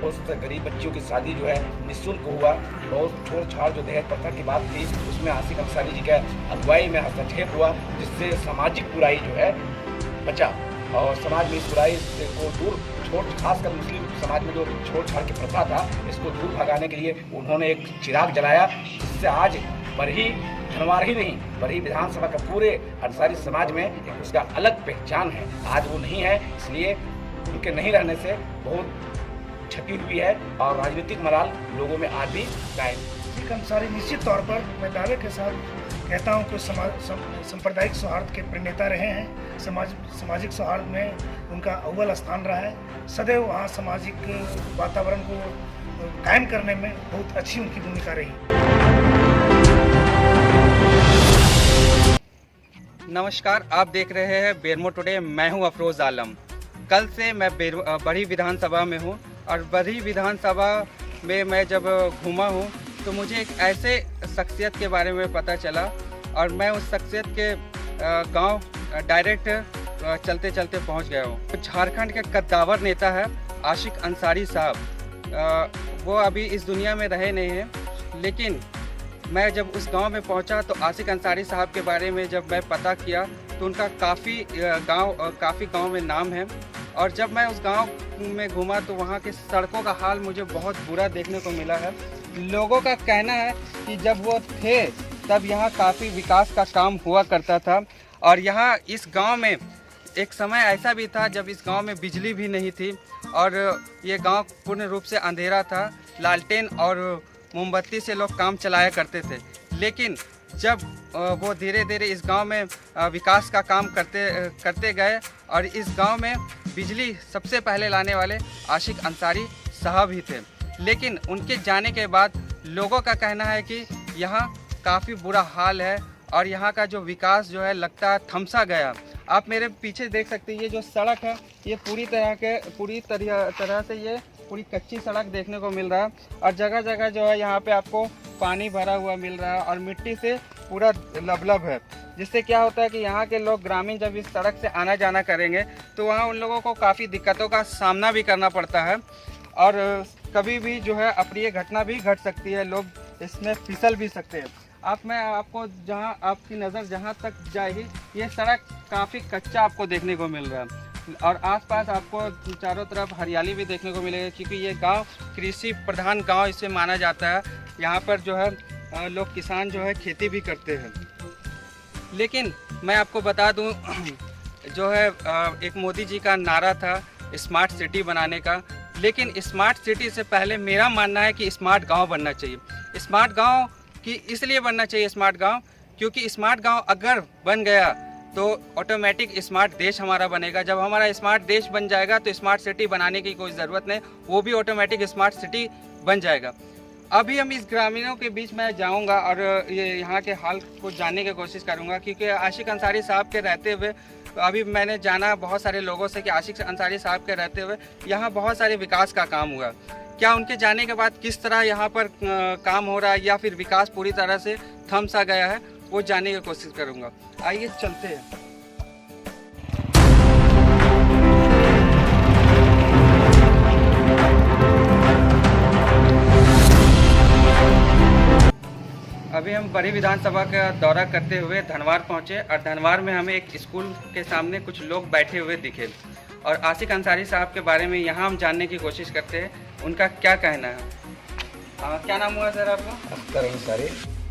उस गरीब बच्चियों की शादी जो है निःशुल्क हुआ। बहुत छोड़ छाड़ जो दहेज प्रथा की बात थी उसमें आसिफ अंसारी जी का अगुवाई में हस्तक्षेप हुआ, जिससे सामाजिक बुराई जो है बचा और समाज में इस बुराई को दूर खासकर मुस्लिम समाज में जो छोड़ छाड़ की प्रथा था इसको दूर भगाने के लिए उन्होंने एक चिराग जलाया, जिससे आज बरही धनवार ही नहीं बरही विधानसभा का पूरे अंसारी समाज में एक उसका अलग पहचान है। आज वो नहीं है, इसलिए उनके नहीं रहने से बहुत क्षति हुई है और राजनीतिक मलाल लोगों में आज भी कायम। आसिफ अंसारी निश्चित तौर पर मैं दावे के साथ कहता हूं कि सांप्रदायिक सौहार्द के प्रणेता रहे हैं। सामाजिक सौहार्द में उनका अव्वल स्थान रहा है। सदैव वहाँ सामाजिक वातावरण को कायम करने में बहुत अच्छी उनकी भूमिका रही। नमस्कार, आप देख रहे हैं बेरमो टुडे। मैं हूं अफरोज़ आलम। कल से मैं बरही विधानसभा में हूं और बरही विधानसभा में मैं जब घूमा हूं तो मुझे एक ऐसे शख्सियत के बारे में पता चला और मैं उस शख्सियत के गांव डायरेक्ट चलते चलते पहुंच गया हूं। झारखंड के कद्दावर नेता है आशिक अंसारी साहब। वो अभी इस दुनिया में रहे नहीं हैं, लेकिन मैं जब उस गांव में पहुंचा तो आशिक अंसारी साहब के बारे में जब मैं पता किया तो उनका काफ़ी गांव में नाम है। और जब मैं उस गांव में घूमा तो वहां के सड़कों का हाल मुझे बहुत बुरा देखने को मिला है। लोगों का कहना है कि जब वो थे तब यहाँ काफ़ी विकास का काम हुआ करता था और यहाँ इस गांव में एक समय ऐसा भी था जब इस गांव में बिजली भी नहीं थी और ये गांव पूर्ण रूप से अंधेरा था। लालटेन और मोमबत्ती से लोग काम चलाया करते थे, लेकिन जब वो धीरे धीरे इस गांव में विकास का काम करते गए और इस गांव में बिजली सबसे पहले लाने वाले आशिक अंसारी साहब ही थे। लेकिन उनके जाने के बाद लोगों का कहना है कि यहाँ काफ़ी बुरा हाल है और यहाँ का जो विकास जो है लगता है थमसा गया। आप मेरे पीछे देख सकते हैं, ये जो सड़क है ये पूरी तरह से ये पूरी कच्ची सड़क देखने को मिल रहा है और जगह जगह जो है यहाँ पे आपको पानी भरा हुआ मिल रहा है और मिट्टी से पूरा लबलब है, जिससे क्या होता है कि यहाँ के लोग ग्रामीण जब इस सड़क से आना जाना करेंगे तो वहाँ उन लोगों को काफ़ी दिक्कतों का सामना भी करना पड़ता है और कभी भी जो है अप्रिय घटना भी घट सकती है, लोग इसमें फिसल भी सकते हैं। मैं आपको जहाँ आपकी नज़र जहाँ तक जाएगी ये सड़क काफ़ी कच्चा आपको देखने को मिल रहा है और आसपास आपको चारों तरफ हरियाली भी देखने को मिलेगी, क्योंकि ये गांव कृषि प्रधान गांव इसे माना जाता है। यहाँ पर जो है लोग किसान जो है खेती भी करते हैं। लेकिन मैं आपको बता दूं जो है एक मोदी जी का नारा था स्मार्ट सिटी बनाने का, लेकिन स्मार्ट सिटी से पहले मेरा मानना है कि स्मार्ट गांव बनना चाहिए। स्मार्ट गांव की इसलिए बनना चाहिए स्मार्ट गांव क्योंकि स्मार्ट गांव अगर बन गया तो ऑटोमेटिक स्मार्ट देश हमारा बनेगा। जब हमारा स्मार्ट देश बन जाएगा तो स्मार्ट सिटी बनाने की कोई ज़रूरत नहीं, वो भी ऑटोमेटिक स्मार्ट सिटी बन जाएगा। अभी हम इस ग्रामीणों के बीच में जाऊंगा और ये यहाँ के हाल को जानने की कोशिश करूंगा, क्योंकि आशिक अंसारी साहब के रहते हुए अभी मैंने जाना बहुत सारे लोगों से कि आशिक अंसारी साहब के रहते हुए यहाँ बहुत सारे विकास का काम हुआ। क्या उनके जाने के बाद किस तरह यहाँ पर काम हो रहा है या फिर विकास पूरी तरह से थम सा गया है, वो जानने की कोशिश करूंगा। आइए चलते हैं। अभी हम बरही विधानसभा का दौरा करते हुए धनवार पहुंचे और धनवार में हमें एक स्कूल के सामने कुछ लोग बैठे हुए दिखे और आशिक अंसारी साहब के बारे में यहाँ हम जानने की कोशिश करते हैं उनका क्या कहना है। क्या नाम हुआ सर आपका? अख्तर अंसारी।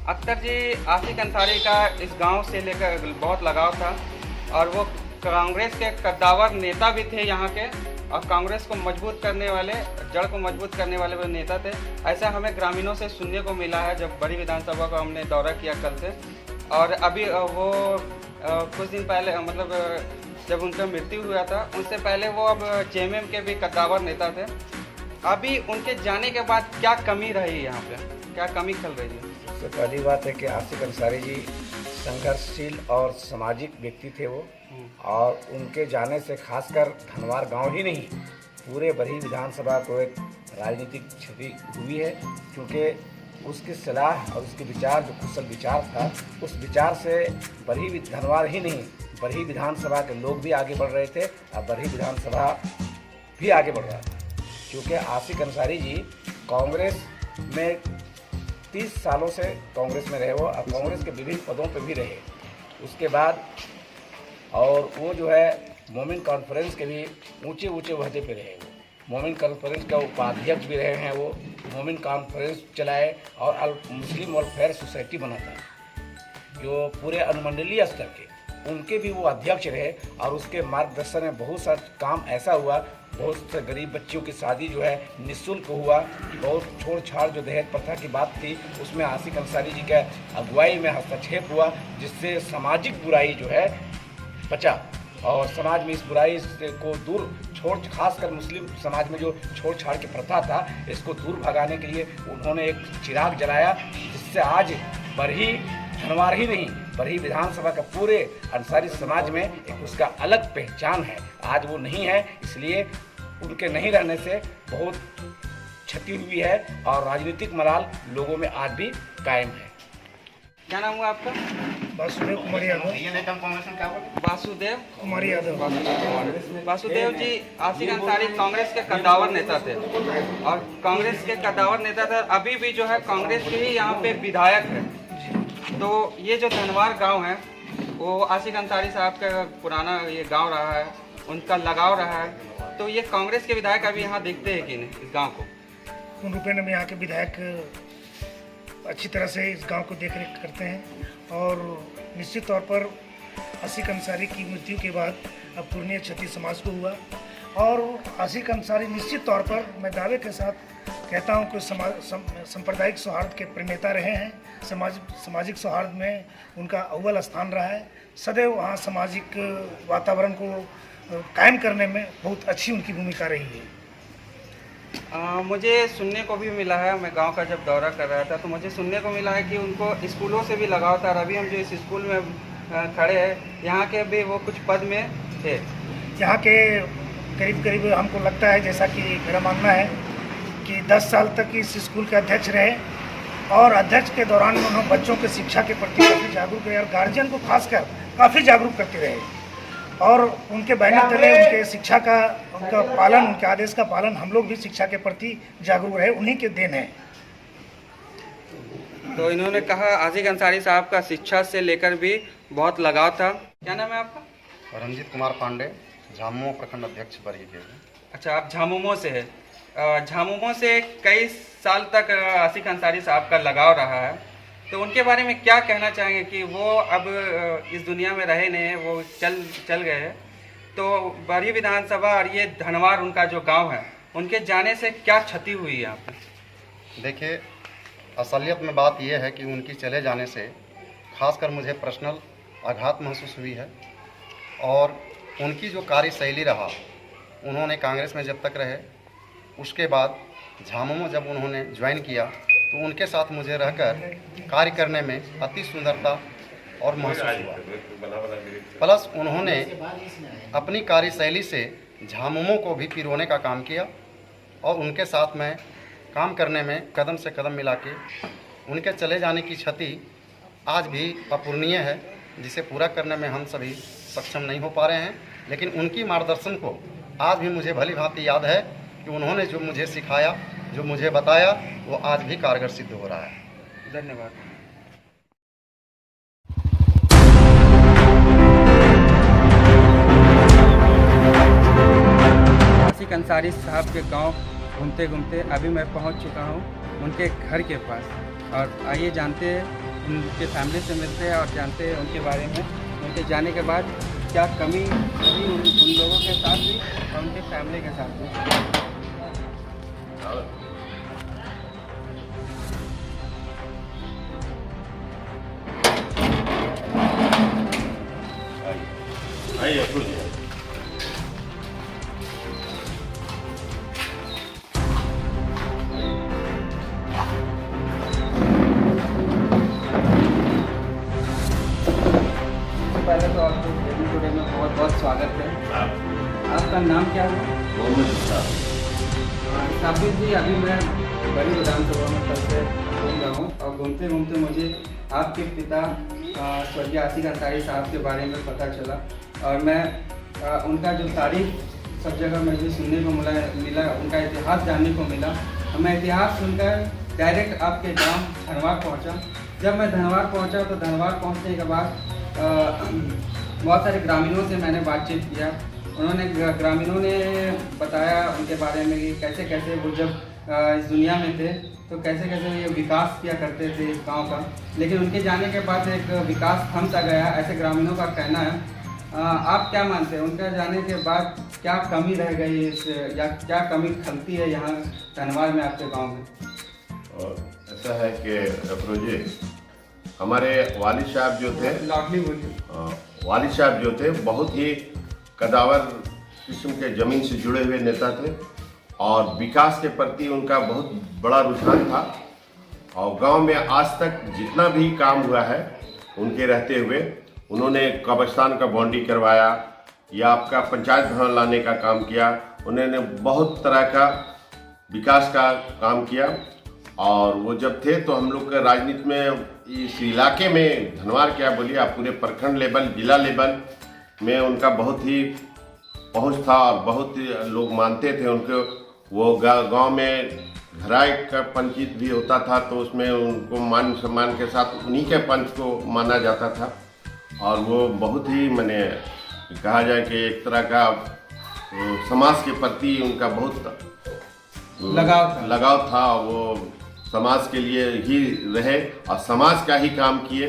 अख्तर जी, आशिक अंसारी का इस गांव से लेकर बहुत लगाव था और वो कांग्रेस के कद्दावर नेता भी थे यहाँ के और कांग्रेस को मजबूत करने वाले, जड़ को मजबूत करने वाले वो नेता थे। ऐसा हमें ग्रामीणों से सुनने को मिला है जब बड़ी विधानसभा का हमने दौरा किया कल से। और अभी वो कुछ दिन पहले मतलब जब उनका मृत्यु हुआ था उनसे पहले वो अब जेएमएम के भी कद्दावर नेता थे। अभी उनके जाने के बाद क्या कमी रही यहाँ पे, क्या कमी खल रही है? सबसे पहली बात है कि आशिक अंसारी जी संघर्षशील और सामाजिक व्यक्ति थे वो, और उनके जाने से खासकर धनवार गांव ही नहीं पूरे बरही विधानसभा को एक राजनीतिक क्षति हुई है, क्योंकि उसकी सलाह और उसके विचार जो कुशल विचार था उस विचार से बरही धनवार ही नहीं बरही विधानसभा के लोग भी आगे बढ़ रहे थे और बरही विधानसभा भी आगे बढ़ रहा था। क्योंकि आसिक अंसारी जी कांग्रेस में 30 सालों से कांग्रेस में रहे वो, और कांग्रेस के विभिन्न पदों पर भी रहे। उसके बाद और वो जो है मोमिन कॉन्फ्रेंस के भी ऊंचे ओहदे पे रहे। वो मोमिन कॉन्फ्रेंस का उपाध्यक्ष भी रहे हैं। वो मोमिन कॉन्फ्रेंस चलाए और मुस्लिम वेलफेयर सोसाइटी बना था जो पूरे अनुमंडलीय स्तर के, उनके भी वो अध्यक्ष रहे। और उसके मार्गदर्शन में बहुत सा काम ऐसा हुआ, बहुत से गरीब बच्चियों की शादी जो है निःशुल्क हुआ। बहुत छोड़ छाड़ जो दहेज प्रथा की बात थी उसमें आसिक अंसारी जी के अगुवाई में हस्तक्षेप हुआ, जिससे सामाजिक बुराई जो है बचा और समाज में इस बुराई को दूर खासकर मुस्लिम समाज में जो छोड़ छाड़ की प्रथा था इसको दूर भगाने के लिए उन्होंने एक चिराग जलाया, जिससे आज बरही धनवार ही नहीं बरही विधानसभा का पूरे अंसारी समाज में एक उसका अलग पहचान है। आज वो नहीं है, इसलिए उनके नहीं रहने से बहुत क्षति हुई है और राजनीतिक मलाल लोगों में आज भी कायम है। क्या नाम हुआ आपका? वासुदेव कुमार यादव। वासुदेव कुमार यादव। वासुदेव जी आसिक अंसारी कांग्रेस के कद्दावर नेता थे और कांग्रेस के कद्दावर नेता थे, अभी भी जो है कांग्रेस के ही यहाँ पे विधायक है। तो ये जो धनवार गांव है वो आसिक अंसारी साहब का पुराना ये गांव रहा है, उनका लगाव रहा है। तो ये कांग्रेस के विधायक अभी यहाँ देखते हैं कि नहीं इस गांव को? पूर्ण रूपेण में यहाँ के विधायक अच्छी तरह से इस गांव को देख रेख करते हैं और निश्चित तौर पर आसिक अंसारी की मृत्यु के बाद अपूरणीय क्षति समाज को हुआ। और आसिक अंसारी निश्चित तौर पर मैं दावे के साथ कहता हूं कि सांप्रदायिक सौहार्द के प्रणेता रहे हैं। सामाजिक सौहार्द में उनका अव्वल स्थान रहा है। सदैव वहाँ सामाजिक वातावरण को कायम करने में बहुत अच्छी उनकी भूमिका रही है। मुझे सुनने को भी मिला है, मैं गांव का जब दौरा कर रहा था तो मुझे सुनने को मिला है कि उनको स्कूलों से भी लगाव था। और अभी हम जो इस स्कूल में खड़े हैं यहाँ के भी वो कुछ पद में थे। यहाँ के करीब हमको लगता है, जैसा कि मेरा मानना है कि 10 साल तक इस स्कूल के अध्यक्ष रहे और अध्यक्ष के दौरान में उन्होंने बच्चों के शिक्षा के प्रति काफ़ी जागरूक रहे और गार्जियन को खासकर काफ़ी जागरूक करते रहे। और उनके बैनर तले उनके शिक्षा का उनका पालन, उनके आदेश का पालन हम लोग भी शिक्षा के प्रति जागरूक रहे, उन्हीं के देन है। तो इन्होंने कहा आसिक अंसारी साहब का शिक्षा से लेकर भी बहुत लगाव था। क्या नाम है आपका? रंजीत कुमार पांडे, झामुमो प्रखंड अध्यक्ष बरही के। अच्छा, आप झामुमो से है। झामुमो से कई साल तक आसिक अंसारी साहब का लगाव रहा है, तो उनके बारे में क्या कहना चाहेंगे कि वो अब इस दुनिया में रहे नहीं, वो चल गए हैं। तो बरही विधानसभा और ये धनवार उनका जो गांव है, उनके जाने से क्या क्षति हुई है यहाँ पे? देखिए, असलियत में बात यह है कि उनकी चले जाने से खासकर मुझे पर्सनल आघात महसूस हुई है। और उनकी जो कार्यशैली रहा, उन्होंने कांग्रेस में जब तक रहे, उसके बाद झामुमो जब उन्होंने ज्वाइन किया तो उनके साथ मुझे रहकर कार्य करने में अति सुंदरता और महसूस हुआ। प्लस उन्होंने अपनी कार्यशैली से झामुमो को भी पिरोने का काम किया और उनके साथ में काम करने में कदम से कदम मिला के उनके चले जाने की क्षति आज भी अपूरणीय है, जिसे पूरा करने में हम सभी सक्षम नहीं हो पा रहे हैं। लेकिन उनकी मार्गदर्शन को आज भी मुझे भली भांति याद है कि उन्होंने जो मुझे सिखाया, जो मुझे बताया, वो आज भी कारगर सिद्ध हो रहा है। धन्यवाद। आसिक अंसारी साहब के गांव घूमते घूमते अभी मैं पहुंच चुका हूं उनके घर के पास, और आइए जानते हैं उनके फैमिली से मिलते हैं और जानते हैं उनके बारे में, उनके जाने के बाद क्या कमी हुई उन लोगों के साथ भी और उनके फैमिली के साथ भी। पहले तो आपको बेबी टुडे में बहुत बहुत स्वागत है। आपका नाम क्या है? मोहम्मद साहब। साबिर जी, अभी मैं बड़ी विधानसभा में कल से घूम रहा हूँ और घूमते घूमते मुझे आपके पिता स्वर्गीय आसिक अंसारी साहब के बारे में पता चला और मैं उनका जो तारीफ सब जगह मुझे सुनने को मिला, उनका इतिहास जानने को मिला। मैं इतिहास सुनकर डायरेक्ट आपके गांव धनवार पहुंचा। जब मैं धनवार पहुंचा तो धनवार पहुंचने के बाद बहुत सारे ग्रामीणों से मैंने बातचीत किया। उन्होंने ग्रामीणों ने बताया उनके बारे में कि कैसे कैसे वो जब इस दुनिया में थे तो कैसे कैसे ये विकास किया करते थे इस गांव का, लेकिन उनके जाने के बाद एक विकास थम सा गया, ऐसे ग्रामीणों का कहना है। आप क्या मानते हैं, उनका जाने के बाद क्या कमी रह गई इस, या क्या कमी खलती है यहाँ धनवार में आपके गांव में? ऐसा है कि अफरोजी, हमारे वालिद साहब जो थे, लाडली बोलिए। वालिद साहब जो थे बहुत ही कदावर किस्म के ज़मीन से जुड़े हुए नेता थे और विकास के प्रति उनका बहुत बड़ा रुझान था। और गांव में आज तक जितना भी काम हुआ है उनके रहते हुए, उन्होंने कब्रिस्तान का बाउंड्री करवाया या आपका पंचायत भवन लाने का काम किया। उन्होंने बहुत तरह का विकास का काम किया। और वो जब थे तो हम लोग के राजनीति में इस इलाके में धनवार क्या बोलिए आप, पूरे प्रखंड लेवल, जिला लेवल में उनका बहुत ही पहुंच था और बहुत लोग मानते थे उनको। वो गांव में घराई का पंचित भी होता था तो उसमें उनको मान सम्मान के साथ उन्हीं के पंच को माना जाता था। और वो बहुत ही मैंने कहा जाए कि एक तरह का समाज के प्रति उनका बहुत लगाव था। वो समाज के लिए ही रहे और समाज का ही काम किए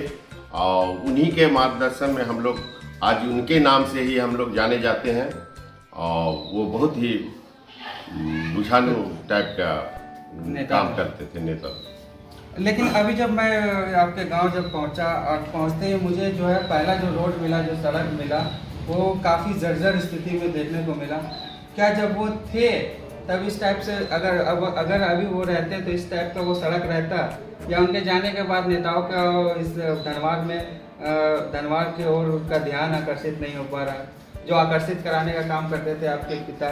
और उन्हीं के मार्गदर्शन में हम लोग आज उनके नाम से ही हम लोग जाने जाते हैं। और वो बहुत ही बुझारू टाइप का काम करते थे, नेता। लेकिन अभी जब मैं आपके गांव जब पहुंचा और पहुंचते ही मुझे जो है पहला जो रोड मिला, जो सड़क मिला, वो काफ़ी जर्जर स्थिति में देखने को मिला। क्या जब वो थे तब इस टाइप से अगर अभी वो रहते तो इस टाइप का वो सड़क रहता, या उनके जाने के बाद नेताओं का इस धनवार की ओर उसका ध्यान आकर्षित नहीं हो पा रहा, जो आकर्षित कराने का काम करते थे आपके पिता?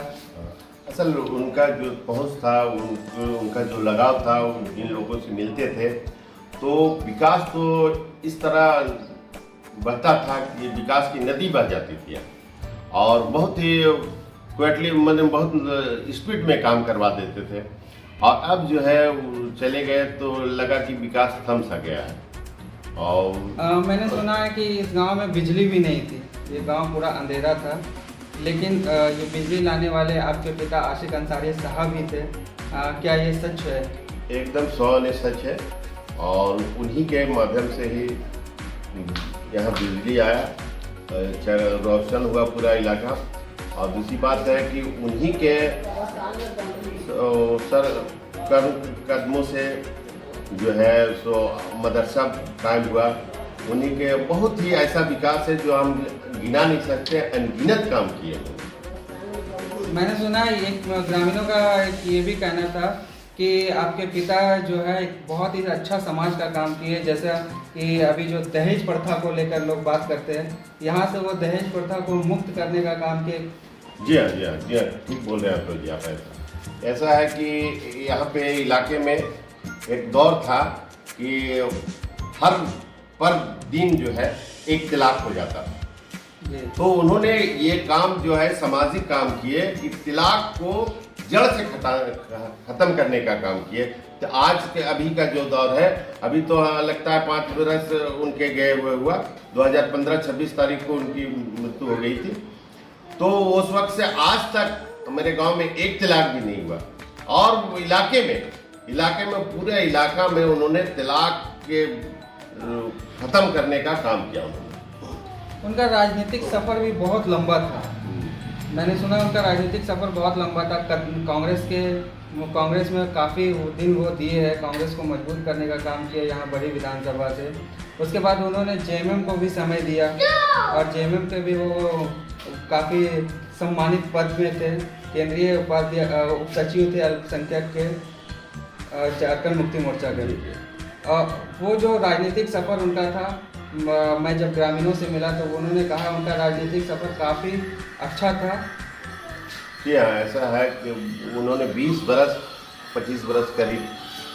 असल उनका जो पहुंच था, उनका जो लगाव था, जिन लोगों से मिलते थे, तो विकास तो इस तरह बहता था कि विकास की नदी बह जाती थी और बहुत ही क्विकली, मतलब बहुत स्पीड में काम करवा देते थे। और अब जो है चले गए तो लगा कि विकास थम सा गया है। और मैंने सुना है कि इस गांव में बिजली भी नहीं थी, ये गांव पूरा अंधेरा था, लेकिन ये बिजली लाने वाले आपके पिता आशिक अंसारी साहब ही थे। क्या ये सच है? एकदम 100% सच है। और उन्हीं के माध्यम से ही यहाँ बिजली आया, रोशन हुआ पूरा इलाका। और दूसरी बात है कि उन्हीं के सर कदमों से जो है सो मदरसा कायम हुआ। उन्हीं के बहुत ही ऐसा विकास है जो हम गिना नहीं सकते, अनगिनत काम किए। मैंने सुना एक ग्रामीणों का ये भी कहना था कि आपके पिता जो है एक बहुत ही अच्छा समाज का काम किए, जैसा कि अभी जो दहेज प्रथा को लेकर लोग बात करते हैं, यहाँ से वो दहेज प्रथा को मुक्त करने का काम किए। जी हाँ, ठीक बोल रहे हैं तो जी आप। ऐसा है कि यहाँ पे इलाके में एक दौर था कि हर पर दिन जो है एक तलाक हो जाता था। तो उन्होंने ये काम जो है सामाजिक काम किए कि तलाक को जड़ से खत्म करने का काम किए। तो आज के अभी का जो दौर है, अभी तो लगता है 5 बरस उनके गए हुए हुआ, 2015 26 तारीख को उनकी मृत्यु हो गई थी। तो उस वक्त से आज तक मेरे गांव में एक तलाक भी नहीं हुआ। और इलाके में पूरे इलाका में उन्होंने तलाक के खत्म करने का काम किया। उनका राजनीतिक सफर भी बहुत लंबा था। मैंने सुना उनका राजनीतिक सफर बहुत लंबा था। कांग्रेस में काफ़ी दिन वो दिए है, कांग्रेस को मजबूत करने का काम किया यहाँ बड़ी विधानसभा से। उसके बाद उन्होंने जेएमएम को भी समय दिया और जेएमएम के भी वो काफ़ी सम्मानित पद में थे, केंद्रीय उप सचिव थे अल्पसंख्यक के, झारखंड मुक्ति मोर्चा के। वो जो राजनीतिक सफ़र उनका था, मैं जब ग्रामीणों से मिला तो उन्होंने कहा उनका राजनीतिक सफ़र काफ़ी अच्छा था। जी हाँ, ऐसा है कि उन्होंने 20 बरस 25 बरस करीब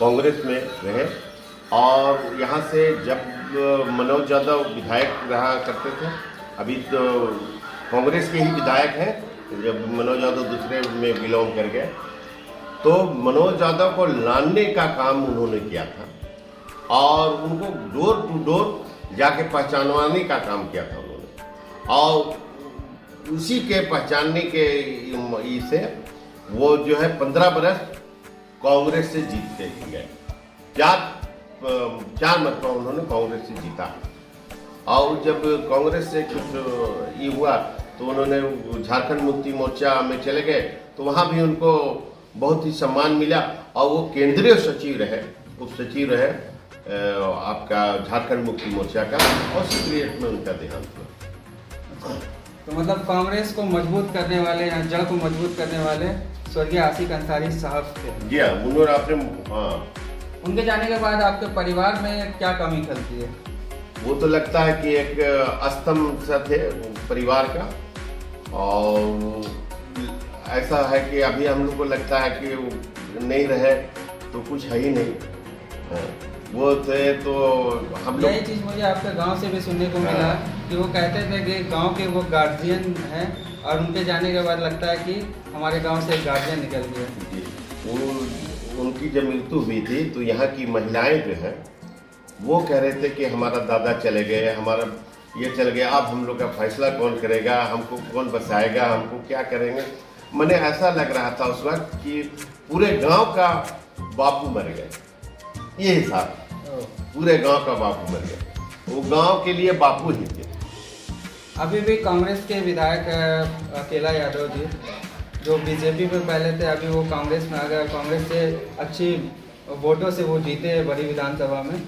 कांग्रेस में रहे। और यहाँ से जब मनोज यादव विधायक रहा करते थे, अभी तो कांग्रेस के ही विधायक हैं, जब मनोज यादव दूसरे में बिलोंग कर गए, तो मनोज यादव को लाने का काम उन्होंने किया था और उनको डोर टू डोर जाके पहचानवाने का काम किया था उन्होंने। और उसी के पहचानने के से वो जो है 15 बरस कांग्रेस से जीतते गए। चार मरतबा उन्होंने कांग्रेस से जीता। और जब कांग्रेस से कुछ ये हुआ तो उन्होंने झारखंड मुक्ति मोर्चा में चले गए, तो वहाँ भी उनको बहुत ही सम्मान मिला और वो केंद्रीय सचिव रहे, उप सचिव रहे आपका झारखंड मुक्ति मोर्चा का, और सेक्रेटरीट में उनका देहांत हुआ। तो मतलब कांग्रेस को मजबूत करने वाले या जड़ को मजबूत करने वाले स्वर्गीय आशिक अंसारी साहब थे। जी हाँ, उन्होंने आपने उनके जाने के बाद आपके परिवार में क्या कमी खलती है? वो तो लगता है कि एक स्तंभ सा थे परिवार का, और ऐसा है कि अभी हम लोग को लगता है कि नहीं रहे तो कुछ है ही नहीं। वो थे तो हम लोग, यही चीज़ मुझे आपके गांव से भी सुनने को मिला कि वो कहते थे कि गांव के वो गार्जियन हैं और उनके जाने के बाद लगता है कि हमारे गांव से एक गार्जियन निकल गया। उनकी जब मृत्यु हुई थी तो यहाँ की महिलाएं जो हैं वो कह रहे थे कि हमारा दादा चले गए, हमारा ये चल गया, अब हम लोग का फैसला कौन करेगा, हमको कौन बसाएगा, हमको क्या करेंगे। मैंने ऐसा लग रहा था उस वक्त कि पूरे गांव का बापू मर गए, ये हिसाब, पूरे गांव का बापू मर गए, वो गांव के लिए बापू ही थे। अभी भी कांग्रेस के विधायक अकेला यादव जी जो बीजेपी में पहले थे, अभी वो कांग्रेस में आ गए, कांग्रेस से अच्छी वोटों से वो जीते बड़ी विधानसभा में।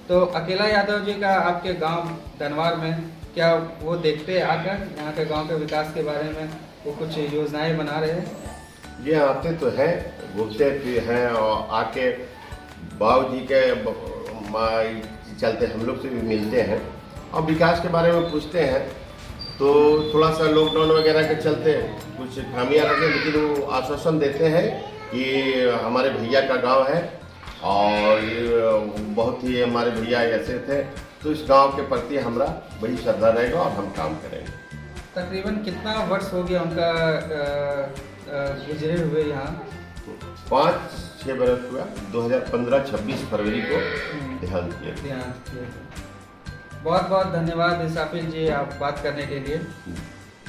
तो अकेला यादव जी का आपके गांव धनवार में क्या वो देखते आकर यहाँ के गांव के विकास के बारे में वो कुछ योजनाएं बना रहे हैं? ये आते तो हैं, घूमते भी हैं और आके बाबू जी के चलते हम लोग से भी मिलते हैं और विकास के बारे में पूछते हैं। तो थोड़ा सा लॉकडाउन वगैरह के चलते कुछ खामियां रहे, लेकिन वो आश्वासन देते हैं कि हमारे भैया का गांव है और बहुत ही हमारे भैया ऐसे थे, तो इस गांव के प्रति हमारा बड़ी श्रद्धा रहेगा और हम काम करेंगे। तकरीबन कितना वर्ष हो गया उनका गुजरे हुए यहाँ? 5-6 बरस हुआ, 2015-26 फरवरी को देहांत किया। बहुत बहुत धन्यवाद इस्राफिल जी आप बात करने के लिए।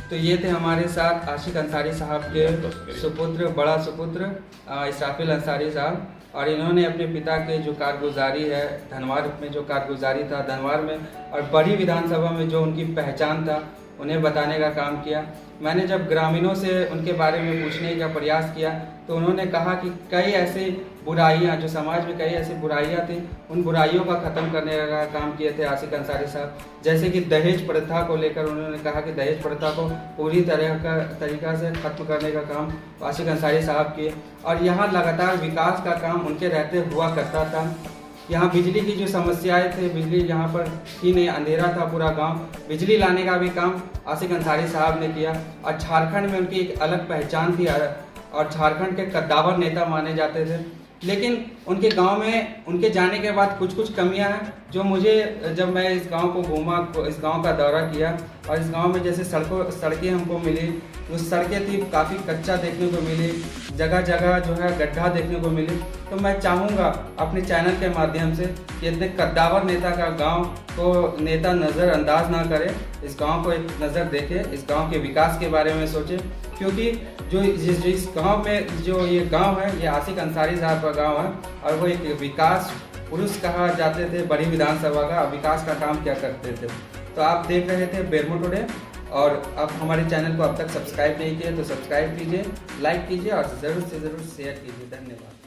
तो ये थे हमारे साथ आशिक अंसारी साहब के सुपुत्र, बड़ा सुपुत्र इस्राफिल अंसारी साहब, और इन्होंने अपने पिता के जो कारगुजारी है धनवार में, जो कारगुजारी था धनवार में और बड़ी विधानसभा में जो उनकी पहचान था, उन्हें बताने का काम किया। मैंने जब ग्रामीणों से उनके बारे में पूछने का प्रयास किया तो उन्होंने कहा कि कई ऐसी बुराइयां, जो समाज में कई ऐसी बुराइयां थी, उन बुराइयों का ख़त्म करने का काम किए थे आशिक अंसारी साहब। जैसे कि दहेज प्रथा को लेकर उन्होंने कहा कि दहेज प्रथा को पूरी तरीक़ा से ख़त्म करने का काम आशिक अंसारी साहब किए, और यहाँ लगातार विकास का काम उनके रहते हुआ करता था। यहाँ बिजली की जो समस्याएं थे, बिजली यहाँ पर थी नहीं, अंधेरा था पूरा गांव, बिजली लाने का भी काम आशिक अंसारी साहब ने किया। और झारखंड में उनकी एक अलग पहचान थी और झारखंड के कद्दावर नेता माने जाते थे। लेकिन उनके गांव में उनके जाने के बाद कुछ कुछ कमियां हैं जो मुझे, जब मैं इस गांव को घूमा, इस गांव का दौरा किया और इस गांव में जैसे सड़कें हमको मिली, वो सड़कें थी काफ़ी कच्चा देखने को मिली, जगह जगह जो है गड्ढा देखने को मिली। तो मैं चाहूँगा अपने चैनल के माध्यम से कि इतने कद्दावर नेता का गांव को नेता नज़रअंदाज ना करे, इस गांव को एक नज़र देखे, इस गांव के विकास के बारे में सोचे, क्योंकि जो इस गांव में जो ये गांव है, ये आशिक अंसारी साहब का गांव है और वो एक विकास पुरुष कहा जाते थे बड़ी विधानसभा का, विकास का काम क्या करते थे। तो आप देख रहे थे बेरमो टुडे, और आप हमारे चैनल को अब तक सब्सक्राइब नहीं किए तो सब्सक्राइब कीजिए, लाइक कीजिए और ज़रूर से ज़रूर शेयर कीजिए। धन्यवाद।